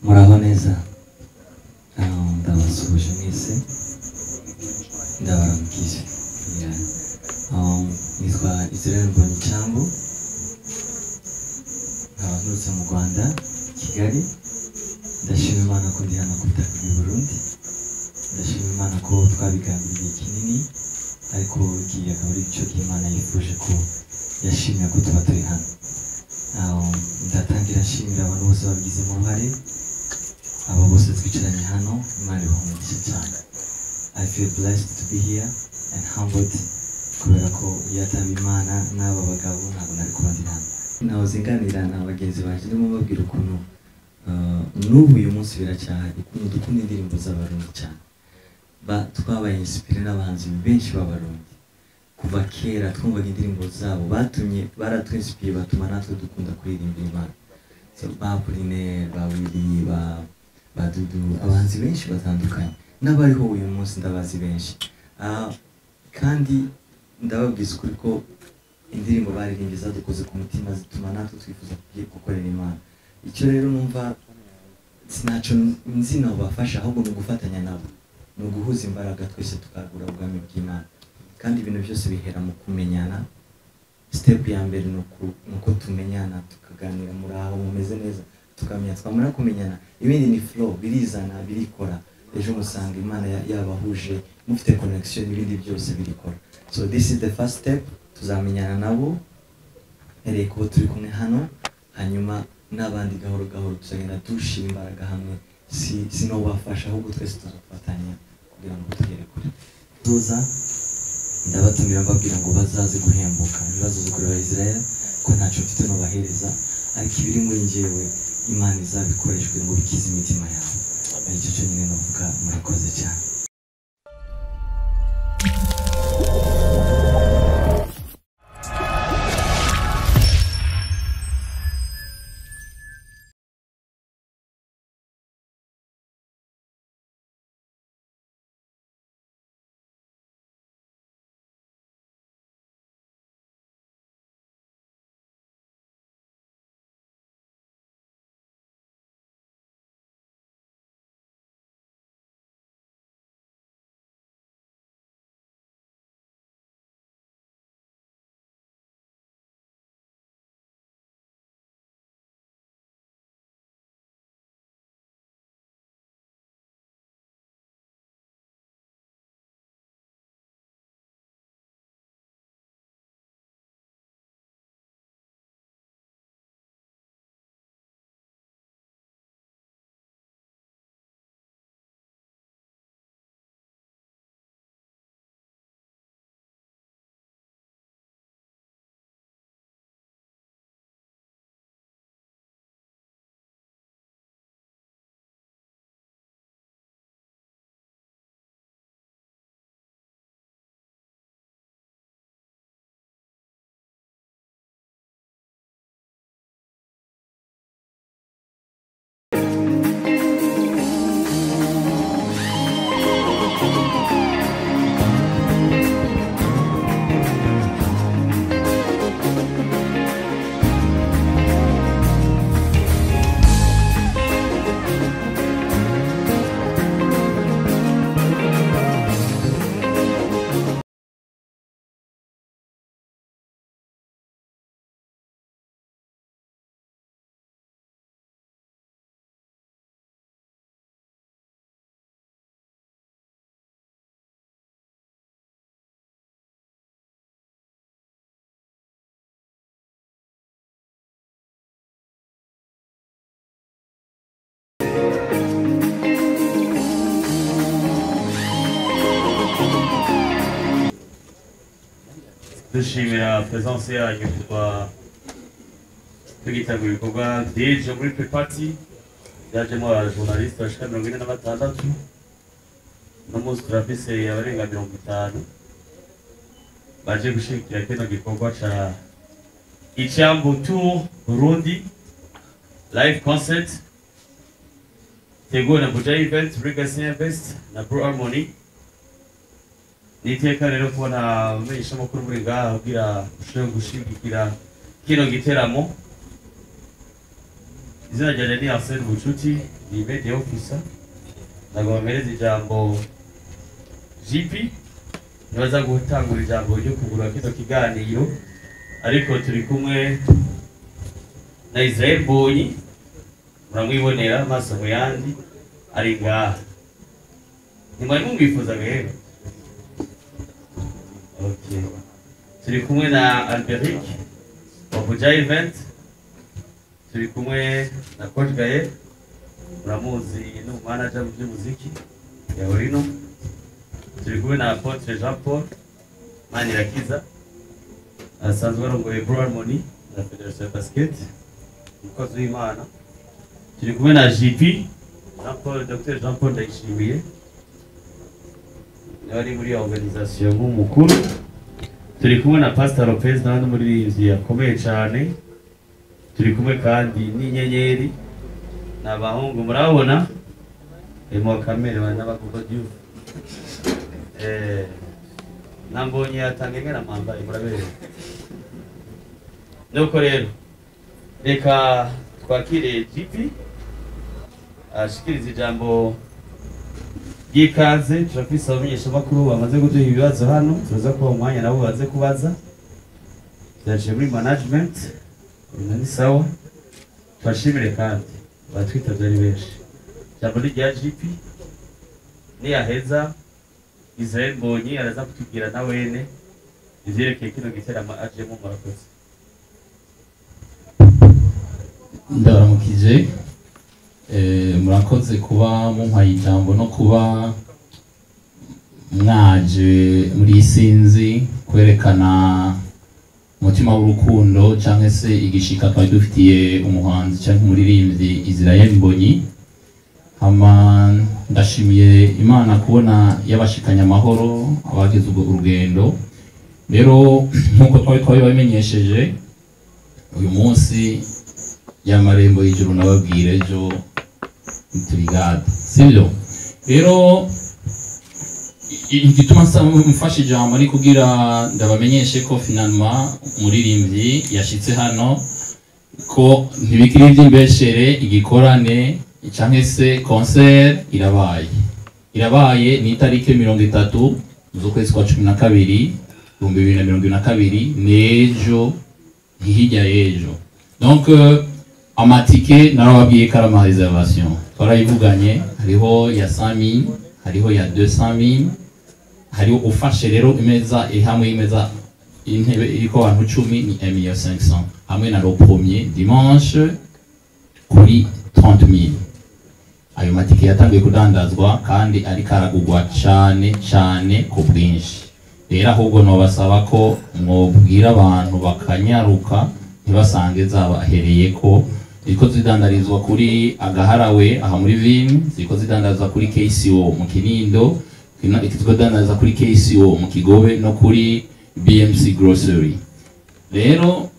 muraho neza ndabasuhuje mwese ndabaramukije nitwa Israel Mbonyicambu nkaba nturutse mu Rwanda Kigali ndashima Imana ko ndi hano ku butaka bw'u Burundi ndashima Imana ko twabigambiriye kinini ariko igiye akaba ari cyo Imana yifuje ko yashimye ko tuba turi hano ndatangira nshimira abantu bose babigize mu ruhare abo bose twicaranye hano Imana ibahumugishe cyane. I feel blessed to be here and humbled kubera ko yataba Imana n'aba bagabo ntabwo nari kuba ndi hano nahozinganira na bagenzi baje ndimo babwira ukuntu n'ubu uyu munsi biracyahari ukuntu dukunda indirimbo z'abarundi cyane twabaye inspire n'abahanzi benshi b'abarundi kuva kera twumvaga indirimbo zabo baratwinspire batuma natwe dukunda kuririmba Imana ba Pauline ba Willy ba Dudu abahanzi benshi batandukanye n'abariho uyu munsi ndabazi benshi kandi ndababwiza ukuri ko indirimbo baririmbye zadukoze ku mutima zituma natwe twifuza gukorera Imana. Icyo rero numva sinaco nzina bafasha ahubwo no gufatanya nabo no guhuza imbaraga twese tukagura ubwami bw'Imana kandi ibintu byose bihera mu kumenyana. Step ya mbere nuko tumenyana tukaganira muri aho mumeze neza tukamenya twamara kumenyana ibindi ni flow birizana birikora ejo musanga Imana yabahuje mufite connection ibindi byose birikora. So this is the first step tuzamenyana nabo ereko turi kumwe hano hanyuma n'abandi gahoro gahoro tuzagenda dushira imbaraga hamwe sino bafasha ahubwo twese tuzafatanya kugira ngo tugere kure. Tuza ndabatumira mbabwira ngo bazaze guhembuka ibibazo zikorera Israel ko ntacyo mfite no bahereza ariko ibiri muri njyewe Imana izabikoreshwe ngo bikize imitima yawe. Icyo cyo nyine navuga murakoze cyane. dushimira presence yanyu kuba tugitegura ibikorwa byinshi muri pre-party byajemo abajournaliste bashika 46 no munsi turafise abarenga 50 baje gushikira kino gikorwa ca Icambu Tour Burundi live concert teguwe na Buja Event, Legacy Invest na Blue Harmony. Niteka rero kubona umenyesha makuru muri ngaha kugira ushobore gushigikira kino giteramo. Izina ryanjye ni Arsene Bucuti ni media officer nagomba mpereza ijambo JP nibaza gutangura ijambo ryo kugura kino kiganiro ariko turi kumwe na Israel Mbonyi muramwibonera amaso mu yandi ari ngaha nimwe mumwifuza rero okay turi kumwe na Alberic wa Buja Event turi kumwe na Coach Gael muramuzi ni manager mu by'umuziki ya Orino turi kumwe na Apotre Jean Paul Manirakiza asanzwe arongoye Bro Harmony na Federation ya Basket umukozi w'Imana turi kumwe na JP Dr Jean Paul Ndayishimiye yari muri organisation nk'umukuru turi kumwe na Pastor Lopez n'abandi muri yakomeye cyane turi kumwe kandi n'inyenyeri n'abahungu murabona emo kamere bana bakuba dyu nambonye yatangengera mambaye murabere nuko rero reka twakire GP ashikiriza ijambo y'ikaze turafise abamenyesha makuru bamaze guduha ibibazo hano tuza ko umwanya nabo baze kubaza byaje muri management ni sawa twashimire kandi batwitavye ari benshi jambo rya GP ni yaheza Israel Mbonyi araza kutubwira na wene ivyerekeye kino giteramo ajemo murakoze ndaramukije murakoze kuba mumpaye ijambo no kuba mwaje muri isinzi kwerekana umutima w'urukundo cyangwa se igishika twari dufitiye umuhanzi cyangwa umuririmbyi Israel Mbonyi hama ndashimiye Imana kubona yabashikanya amahoro abagize ubwo urugendo rero nkuko twari babimenyesheje uyu munsi y'amarembo y'ijuru nababwire ejo turigada sibyo rero igituma mfashe ijambo ari kugira ndabamenyeshe ko finalement umuririmbyi yashitse hano ko ntibikiri iby'imbeshere igikorane cyangwa se concert irabaye ni itariki 30 z'ukwezi kwa 12 2022 nejo hijya yejo donc amatike narababwiye karama reservation twarayivuganye hariho ya 100,000 hariho ya 200,000 hariho ufashe rero imeza hamwe imeza intebe iriko abantu 10 ni 1,500,000 hamwe na le premier dimanche kuri 30,000 ayo matike yatangiye kudandazwa kandi ari karagugwa cyane ku bwinshi rero ahubwo no basaba ko mwobwira abantu bakanyaruka ntibasange zabahereye ko ziko zidandarizwa kuri Agaharawe aha muri Vim ziko zidandarizwa kuri KCO mu Kinindo ziko zidandarizwa kuri KCO mu Kigobe no kuri BMC Grocery rero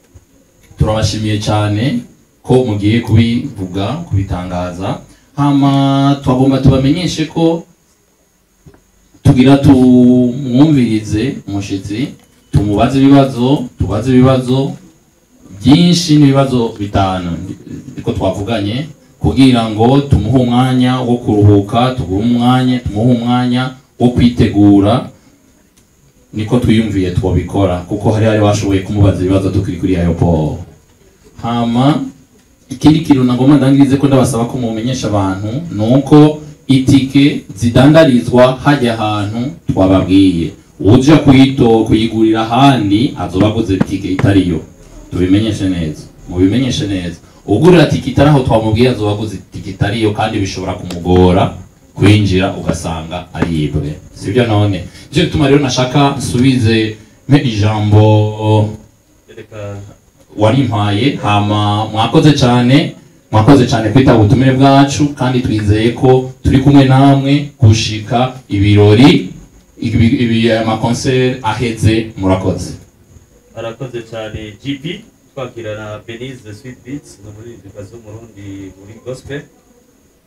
turabashimiye cyane ko mugiye kubivuga kubitangaza hama twagomba tubamenyeshe ko tugira tumwumvirize umushitsi tumubaze ibibazo byinshi n'ibibazo bitanu niko twavuganye kugira ngo tumuhe umwanya wo kuruhuka tumuhe umwanya wo kwitegura niko twiyumviye twobikora kuko hari bashoboye kumubaza ibibazo tukiri kuri aeroport hama ikindi kintu nagomba ndangirize ko ndabasaba ko mumenyesha abantu nuko itike zidandarizwa hajya ahantu twababwiye uja kuyigurira handi azobaguze itike itariyo mubimenyeshe neza ugurira tike itaraho twamubwiye azobaguze itike itariyo kandi bishobora kumugora kwinjira ugasanga ari yibwe sibyo none je tuma rero nashaka nsubize ijambo warimpaye hama mwakoze cyane kwita ubutumire bwacu kandi twizeye ko turi kumwe namwe gushika ibirori ama concert aheze murakoze arakoze cyane GP twakira na Benize the Sweet Beats no muri bikazo Murundi muri gospel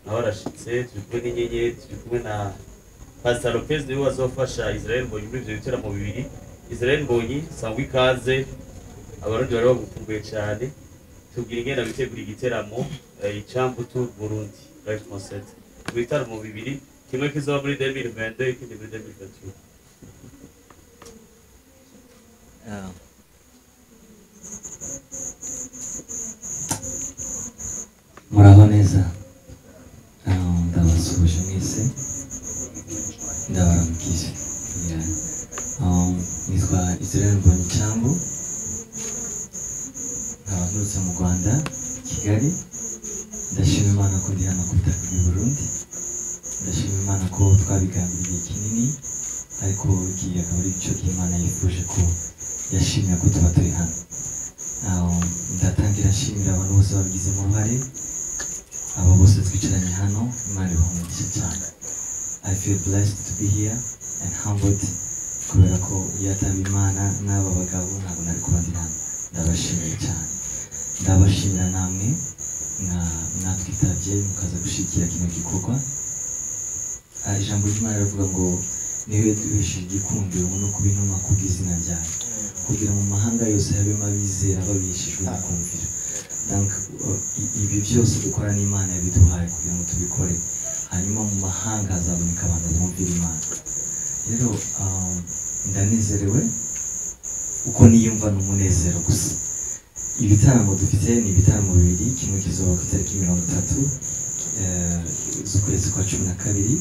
naho arashitse turi kumwe n'inyenyeri turi kumwe na Pastor Lopez niwe azofasha Israel Mbonyi muri ivyo bitera mu bibiri Israel Mbonyi sangwa ikaze abarundi bari bagukumbuye cyane tubwira ingenda bitegura igiteramo icambu tu Burundi live concert ibitaramo bibiri kimwe kizoba muri 2022 ikindi muri 2023 muraho neza ndabasuhuje mwese ndabaramukije nitwa Israel Mbonyicambu nkaba nturutse mu Rwanda Kigali ndashima Imana ko ndi hano ku butaka bw'i Burundi ndashima Imana ko twabigambiriye kinini ariko igihe akaba ari cyo Imana yifuje ko yashimye ko tuba turi hano ndatangira nshimira abantu bose babigizemo uruhare abo bose twicaranye hano Imana ibahumugishe cyane I feel blessed to be here and humbled kubera ko yataba Imana n'aba bagabo ntabwo nari kuba ndi hano ndabashimiye cyane ndabashimira namwe mwatwitabye mukaza gushyigikira kino gikorwa ijambo ry'Imana rivuga ngo niwe duhesheje igikundiro no kuba intumwa kubw'izina ryayo kugira mu mahanga yose habemo abizera babishijwe no kumvira ibi byose dukora n'Imana yabiduhaye kugira ngo tubikore hanyuma mu mahanga hazaboneka abantu bumvira Imana rero ndanezerewe uko niyumva n'umunezero gusa ibitaramo dufite ni ibitaramo bibiri kimwe kizoba ku itariki 30 z'ukwezi kwa 12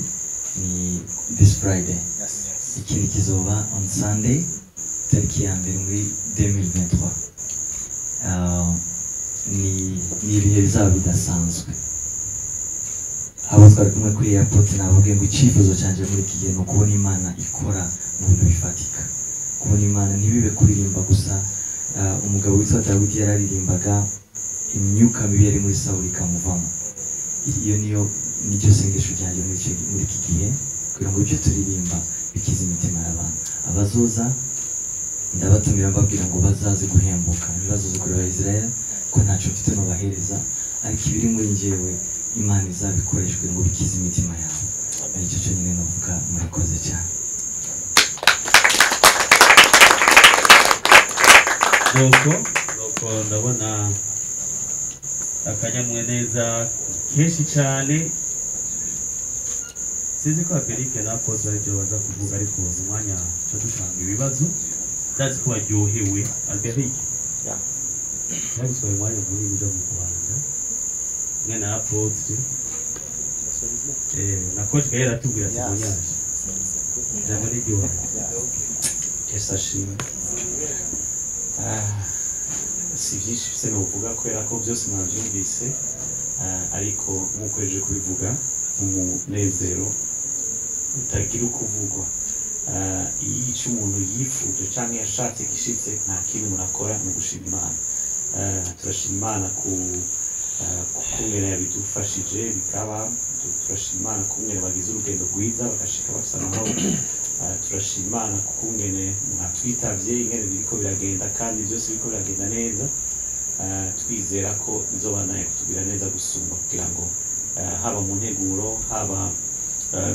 ni this Friday ikindi kizoba on Sunday tariki ya mbere muri 2023 ni ibihe bizaba bidasanzwe abo twari kumwe kuri airport nababwiye ngo icyifuzo cyanjye muri iki gihe ni ukubona Imana ikora mu bintu bifatika kubona Imana ntibibe kuririmba gusa umugabo witwa Dawidi yararirimbaga imyuka mibi yari muri Sawuli ikamuvamo iyo nicyo sengesho ryanjye muri iki gihe kugira ngo ibyo turirimba bikize imitima y'abantu abazoza ndabatumira mbabwira ngo bazaze guhembuka ntibazoze kureba Israel ko ntacyo mfite no bahereza ariko ibiri muri njyewe Imana izabikoreshwe ngo bikize imitima yawe nicyo cyo nyine navuga murakoze cyane nuko ndabona akanyamuneza kenshi cyane sinzi ko Amerika na Apotre aribyo baza kuvuga ariko umwanya cyo dutanga ibibazo ndazi ko baryohewe Amerika cyangwa umwanya muri uja mu Rwanda mwe na Apotre na coach Gael atubwira ati munyaje jambo n'ibyo Esashimwe si byinshi se novuga kubera ko byose mwabyumvise ariko nk'uko eje kubivuga umunezero utagira uko uvugwa iyo icyo umuntu yifuje cyangwa yashatse gishitse nta kintu murakora mu gushima Imana turashima Imana kumwera yabidufashije bikaba turashima Imana kumwera bagize urugendo rwiza bagashika bafite amahoro turashima Imana kungene mwatwitabye ingene biriko biragenda kandi byose biriko biragenda neza twizera ko izobanaye kutugira neza gusumba kugira ngo haba mu nteguro haba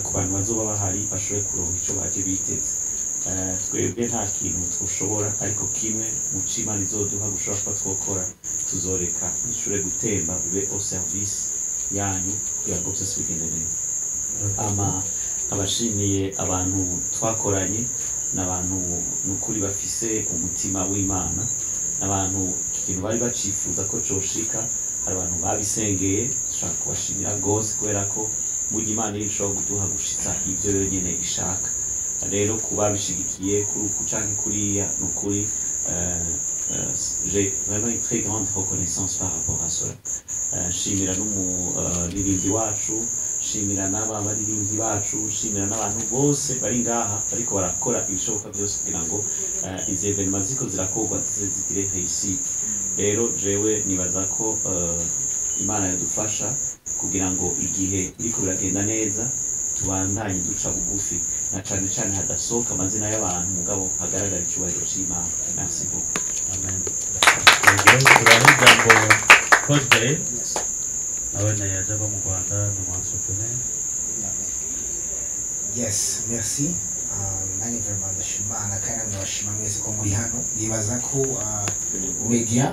ku bantu bazoba bahari bashobore kuronka icyo baje biteze twebwe nta kintu tushobora ariko kimwe mu cimana izoduha gushobora kuba twokora tuzoreka ishure gutemba bibe au service yanyu kugira ngo byose bigende neza abashimiye abantu twakoranye n'abantu n'ukuri bafise umutima w'Imana n'abantu ikintu bari bacifuza ko coshika hari abantu babisengeye dushaka kubashimira rwose kubera ko burya Imana irishobora kuduha gushitsa ibyo yonyene ishaka rero kuba bishigikiye kuri uku canke kuriya n'ukuri j'ai vraiment une très grande reconnaissance par rapport à cela shimira n'umuririmbyi wacu shimira n'abaririmbyi bacu shimira n'abantu bose bari ngaha ariko barakora ibishoboka byose kugira ngo izi evenement ziko zirakorwa zigire réussite rero jewe nibaza ko Imana yadufasha kugira ngo igihe iriko biragenda neza tubandanye duca bugufi na cane cane hadasohoka amazina y'abantu mugabo hagaragara icyubahiro c'Imana merci beaucoup amen jambo coach Gael abana yaje ava mu Rwanda n'umuentrepreneur yes merci nanjye vraiment ndashima Imana kandi ndabashima mwese ko muri hano nibaza ko media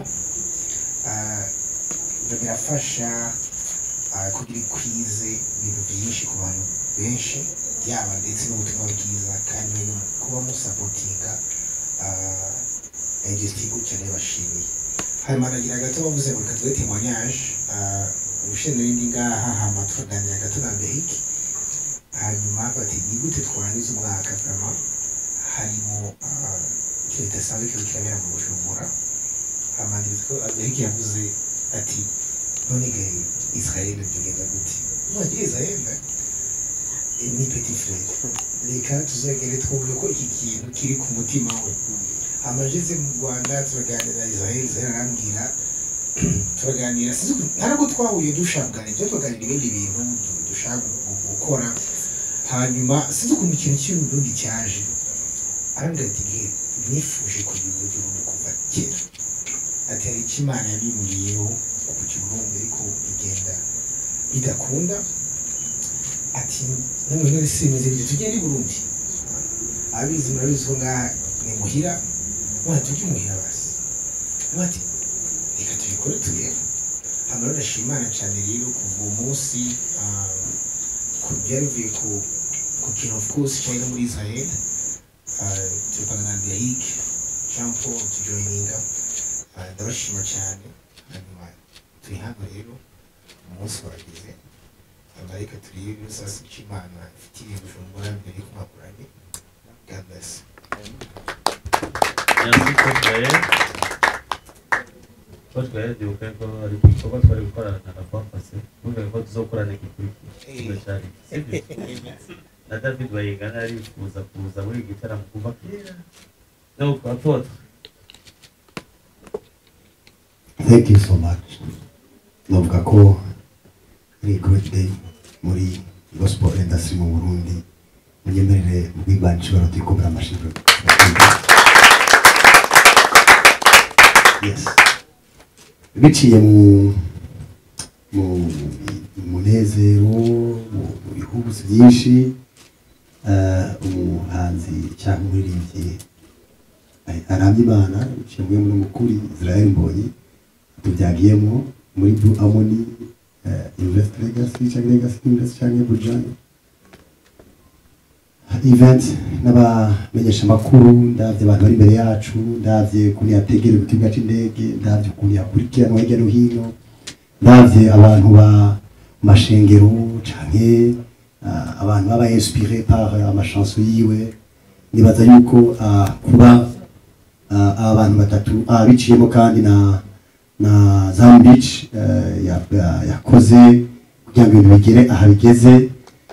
birafasha kugira ikwize ibintu byinshi ku bantu benshi yaba ndetse n'ubutumwa bwiza kandi kuba musapotinga industrie gutya bashimiye hanyuma nagira gato bavuze ngo reka tuwe témoignage ubushize n'indi ngaha hama tukaganira gato na Berike hanyuma bati ni gute twarangiza umwaka vraiment harimo ikintu kidasanzwe kiba kirabera mu Bujumbura hama ndiko Berike yavuze ati none ga Israel tugenda gute mwaje Israel ni petit frère reka tuzagere twumve ko iki kintu kiri ku mutima we amajeze mu Rwanda turaganira Israel arambwira turaganira ntabwo twahuye dushakana ibyo tuganira ibindi bintu dushaka gukora hanyuma sinzi ukuntu ikintu cy'uburundi cyaje arambwira ati nifuje kugira uburundi kuva kera ati hari icyo Imana yabimuriyeho ku Burundi ariko bigenda bidakunda ati namwe none simeze ibyo tugende i Burundi abizi murabizi ko ngaha ni muhira mwana tujye muhira basi bati reka tubikore turebe hano ndashimana cyane rero kuva uwo munsi byavuye ku kintu of course cyane muri Israel tupanga na Berike Jean Paul tujoininga ndabashima cyane hanyuma turi hano rero umunsi wageze abareka turiye sasa cy'Imana ifitiye Bujumbura mbere ku makurane God bless. Coach Gaël ndibuka ko ari kuba twari gukorana na Pampas kuvuga ko tuzokorana igikurikira cyane na David Bayingana arifuza kuza muri gitaramo kuva kera no kwa Thank you so much. Novuga ko ni great day muri gospel industry mu Burundi munyemerere mwibanci barotikomera amashimwe. Yes. Biciye mu munezero mu bihugu byinshi umuhanzi cyangwa umuririmbyi aramye Imana biciye mu mukuri Israel Mbonyi tubyagiyemo muri Blue Harmony Invest Legacy cyangwa Legacy Invest cyangwa Bujani event n'abamenyesha makuru ndavye abantu bari imbere yacu ndavye kuni yategera ikibuga c'indege ndavye kuni yakurikirana hirya no hino ndavye abantu ba mashengero canke abantu baba inspiré par amachanson yiwe nibaza yuko kuba abantu batatu biciyemo kandi na Zambich yakoze kugira ngo ibintu bigere aha bigeze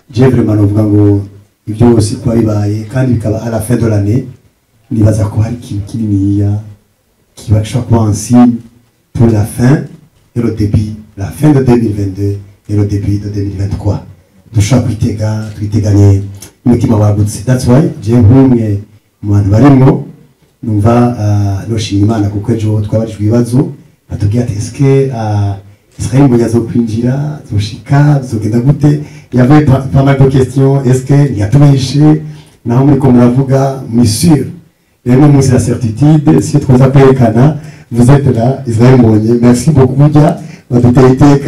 je vraiment novuga ngo ibyo byose twabibaye kandi bikaba à la fin de l'année nibaza ko hari ikintu kininiya kibasha kuba un signe pour la fin et le début la fin de 2022 et le début de 2023 dushaka twiteganye umutima wagutse that's why je nk'umwe mu bantu barimo numva noshima Imana kuko ejo twabarijwe ibibazo batubwiye ati eske Israel Mbonyi azokwinjira zoshika zogenda gute. Il y avait pas mal de questions. Est-ce qu'il y a tout marché? Naomi comme la voga, mais sûr. Et nous, c'est la certitude. Si tu as appelé Kana, vous êtes là, Israel Mbonyi. Merci beaucoup, Dia. Notre été,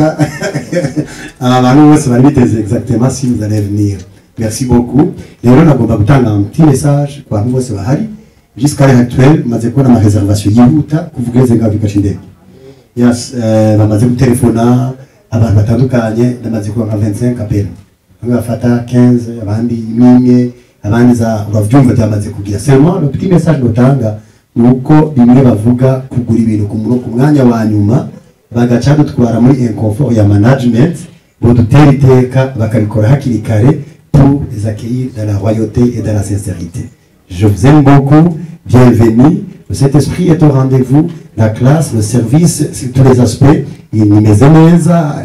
ça va vite exactement si vous allez venir. Merci beaucoup. Et là, on a un petit message. Quoi, nous, c'est Bahari. Jusqu'à l'heure actuelle, je vais ma réservation. Yihuta, que vous voulez nga vikashinde. Yes, bamaze gutelefona abantu batandukanye ndamaze kuba nka 25 apel. Bamwe bafata 15, abandi imwe, abandi za uravyumva byamaze kugira. Seulement le petit message notanga nuko bimwe bavuga kugura ibintu ku mwanya wa nyuma bagaca dutwara muri inconfort ya management bo dutera iteka bakabikora hakiri kare pour les accueillir dans la royauté et dans la sincérité. Je vous aime beaucoup, bienvenue. Le Saint-Esprit est au rendez-vous, la classe, le service, sur tous les aspects. Il n'y a pas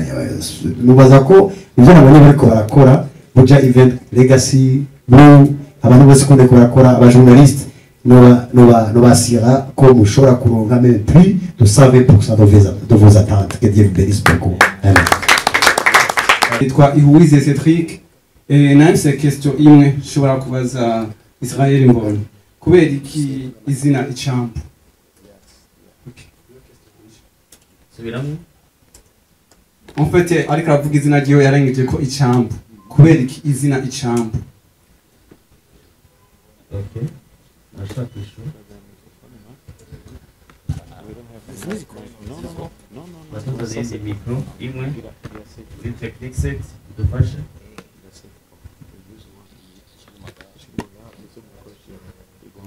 nous bazako, nous avons vu barakora, Buja Event, Legacy, Blue, abantu bose ko barakora, aba journalistes, no basira ko mushora kuronka même plus de 120% de vos attentes. Que Dieu vous bénisse beaucoup. Amen. Yitwa Ihuwize Cedric, nahise question imwe nshobora kubaza Israel Mbonyi. Kubera iki izina icambu? en fait ariko aravuga izina ryiwe yarengeje ko icambu kubera iki izina icambu Okay. Nashaka kwishura. Batuza zindi mikro imwe kuri technique set dufashe.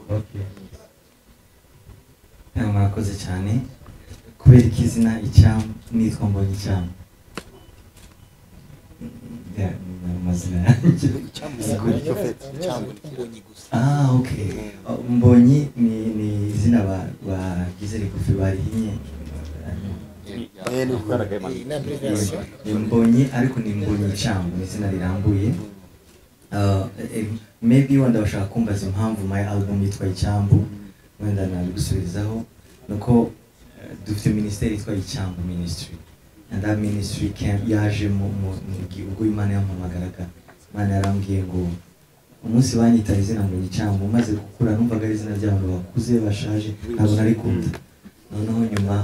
Okay. Murakoze cyane kubera iki izina icyambu nitwa Mbonyi icyambu amazina yanjye okay Mbonyi ni izina bagize rigufi barihinye ni Mbonyi ariko ni Mbonyi icyambu ni izina rirambuye maybe wenda bashaka kumbaza impamvu my album yitwa icyambu wenda nabigusubizaho nuko dufite ministeri yitwa icyambu ministry and that ministry yaje mu gihugu Imana yampamagaraga Imana yarambwiye ngo umunsi banyita izina Mbonyi icyambu maze gukura numvaga ari izina ry'abantu bakuze bashaje ntabwo narikunda noneho nyuma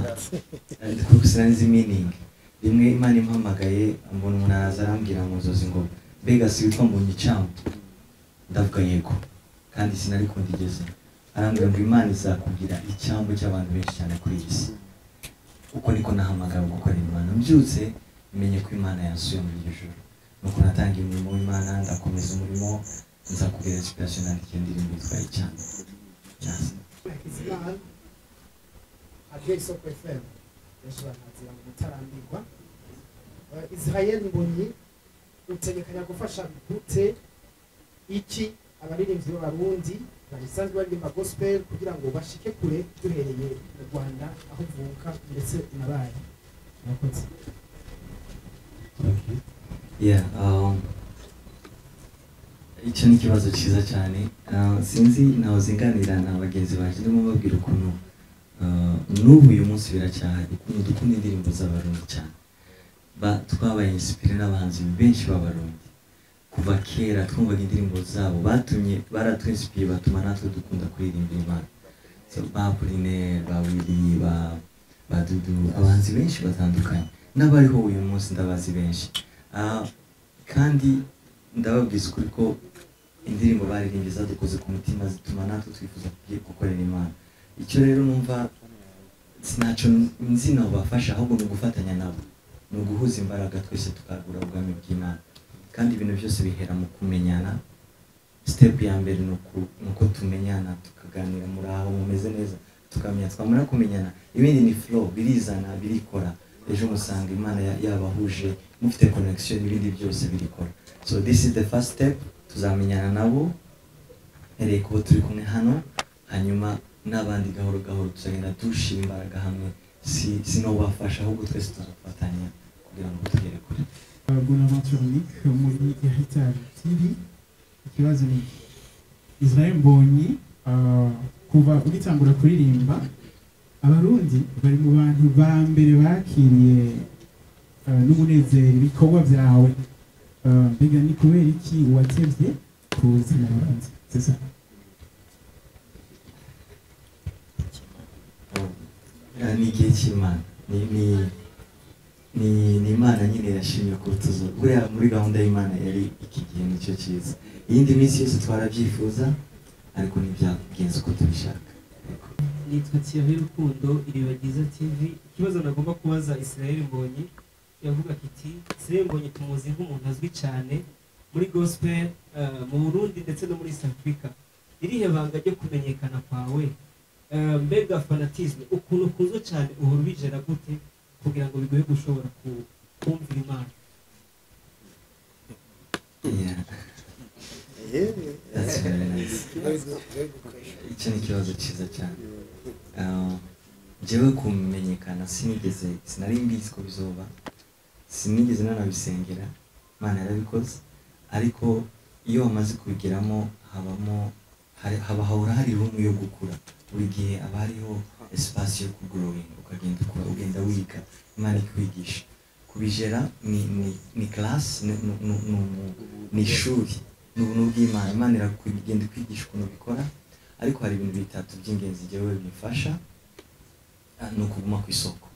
sinzi meaning rimwe Imana impamagaye mbona umuntu araza arambwira mu nzozi ngo mbega si witwa Mbonyi icyambu ndavuga yego kandi sinarikunda igeze arambwira ngo Imana izakubwira icyambu cy'abantu benshi cyane kuri iyi si uko niko nahamagara gukorera Imana mbyutse menye ko Imana yansuye muri iryo joro nuko natangiye umurimo w'Imana ndakomeza umurimo nza kugira inspiration nandikiye indirimbo yitwa icyambu Israel Mbonyi utegekanya gufasha gute iki abaririmbyi b'abarundi basanzwe baririmba gospel kugira ngo bashike kure duhereye mu Rwanda aho vuka ndetse nabaye murakoze icyo ni ikibazo cyiza cyane sinzi naho zinganira na bagenzi baje ndimo babwira ukuntu n'ubu uyu munsi biracyahari ukuntu dukunda indirimbo z'abarundi cyane twabaye inspire n'abahanzi benshi b'abarundi kuva kera twumvaga indirimbo zabo baratwinspire batuma natwe dukunda kuririmba Imana ba Apollinaire ba Willy ba Dudu abahanzi benshi batandukanye n'abariho uyu munsi ndabazi benshi kandi ndababwiza ukuri ko indirimbo baririmbye zadukoze ku mutima zituma natwe twifuza gukorera Imana icyo rero numva sinaco nzi nabo bafasha ahubwo ni ugufatanya nabo ni uguhuza imbaraga twese tukagura ubwami bw'Imana kandi ibintu byose bihera mu kumenyana step ya mbere nuko tumenyana tukaganira muri aho mumeze neza tukamenya twamara kumenyana ibindi ni flow birizana birikora ejo musanga Imana yabahuje mufite connection ibindi byose birikora so this is the first step tuzamenyana nabo ereye kubo turi kumwe hano hanyuma n'abandi gahoro gahoro tuzagenda dushira imbaraga hamwe sino bafasha ahubwo twese tuzafatanya kugira ngo tugere kure Bonaventure Nick muri Heritage TV ikibazo ni Israel Mbonyi kuva ugitangura kuririmba abarundi bari mu bantu ba mbere bakiriye n'umunezero ibikorwa byawe mbega ni kubera iki watevye kuzina abarundi sasa ni igihe cy'Imana ni Imana nyine yashimye kutuzo buriya muri gahunda y'Imana yari iki gihe nicyo cyiza iyindi minsi yose twarabyifuza ariko ntibyagenze uko tubishaka nitwa Thierry Rukundo Iriba Ryiza TV ikibazo nagomba kubaza Israel Mbonyi yavuga kiti Israel Mbonyi tumuzi nk'umuntu azwi cyane muri gospel mu Burundi ndetse no muri South Africa irihe banga ryo kumenyekana kwawe mbega fanatisme ukuntu kunzwe cyane uhora ubijera gute kugira ngo bigoye gushobora kumvira Imana that's very nice icyo ni ikibazo cyiza cyane njyewe kumenyekana sinari mbizi ko bizoba sinigeze nanabisengera Imana yarabikoze ariko iyo wamaze kubigeramo hahora hari room yo gukura buri gihe aba hariho espace yo kugrowing ukagenda ukura ugenda wiga Imana ikwigisha kubijera ni class ni ishuri n'ubuntu bw'Imana Imana irakugenda ikwigisha ukuntu bikora ariko hari ibintu bitatu by'ingenzi jewe bifasha no kuguma ku isoko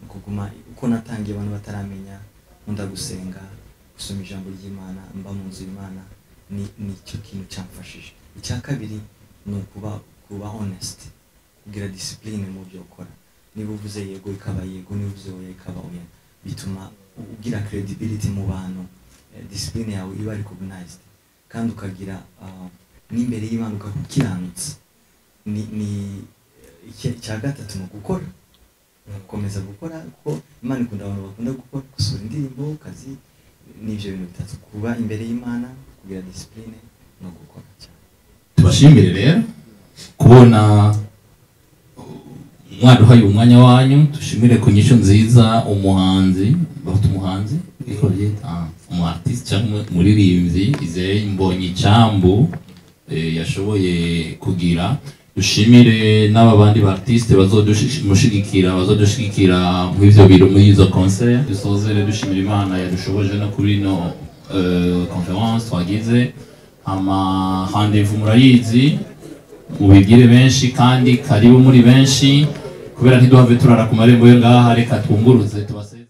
no kuguma uko natangiye abantu bataramenya nkunda gusenga gusoma ijambo ry'Imana mba mu nzu y'Imana ni cyo kintu cyamfashije. Icya kabiri ni kuba honest, kugira discipline mu byo ukora. Niba uvuze yego ikaba yego, niba uvuze oya ikaba oya, bituma ugira credibility mu bantu, discipline yawe iba recognized, kandi ukagira n'imbere y'Imana ukakiranutse. Ni icya gatatu no gukora, gukomeza gukora, kuko Imana ikunda abantu bakunda gukora, gusura indirimbo, kazi, n'ibyo bintu bitatu: kuba imbere y'Imana, kugira discipline no gukora cyane. Tubashimire rero kubona mwaduhaye umwanya wanyu, dushimire ku nyisho nziza umuhanzi, bafite umuhanzi umu-artiste cyangwa umuririmbyi Izeye Mbonyi Cyambu yashoboye kugira. Dushimire n'aba bandi ba-artiste bazodushigikira muri ivyo biro, muri izo concert. Dusozere dushimira Imana yadushoboje no kuri no conference twagize. Rendez-vous murayizi, mubigire benshi kandi karibu muri benshi, kubera ntiduhave turara ku marembo yo ngaha, reka twunguruze tubase